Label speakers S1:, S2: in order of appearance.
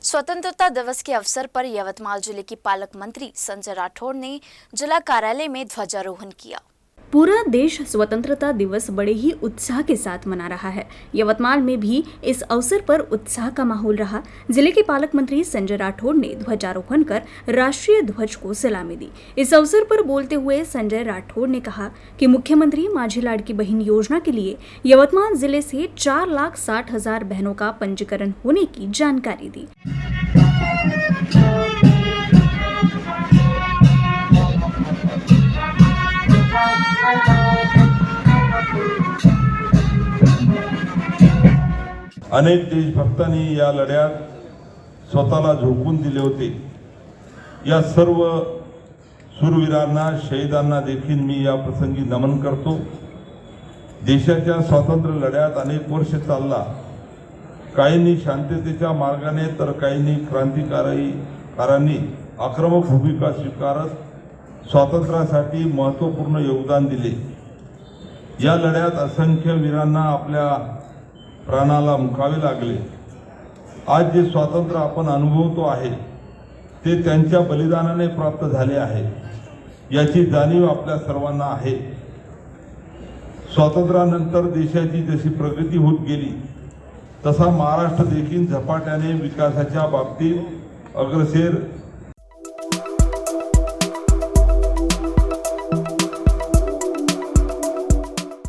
S1: स्वतंत्रता दिवस के अवसर पर यवतमाल जिले के पालक मंत्री संजय राठौड़ ने जिला कार्यालय में ध्वजारोहण किया।
S2: पूरा देश स्वतंत्रता दिवस बड़े ही उत्साह के साथ मना रहा है। यवतमाल में भी इस अवसर पर उत्साह का माहौल रहा। जिले के पालक मंत्री संजय राठौड़ ने ध्वजारोहण कर राष्ट्रीय ध्वज को सलामी दी। इस अवसर पर बोलते हुए संजय राठौड़ ने कहा कि मुख्यमंत्री माझी लाडकी बहन योजना के लिए यवतमाल जिले से 4,60,000 बहनों का पंजीकरण होने की जानकारी दी।
S3: अनेक देशभक्तांनी या लढ्यात स्वतःला झोकून दिले होते। या सर्व शूरवीरांना, शहीदांना देखील मी या प्रसंगी नमन करतो। देशाच्या स्वातंत्र्य लढ्यात अनेक वर्ष चालला। काहींनी शांततेच्या मार्गाने तर काहींनी क्रांतिकारांनी आक्रमक भूमिका स्वीकारत स्वातंत्र्यासाठी महत्त्वपूर्ण योगदान दिले। या लढ्यात असंख्य वीरांना आपल्या प्राणाला मुकावे लागले। आज जे स्वातंत्र्य आपण अनुभवतो आहे ते त्यांच्या बलिदानाने प्राप्त झाले आहे, याची जाणीव आपल्या सर्वांना आहे। स्वातंत्र्यानंतर देशाची जशी प्रगती होत गेली तसा महाराष्ट्र देखील झपाट्याने विकासाच्या बाबतीत अग्रेसर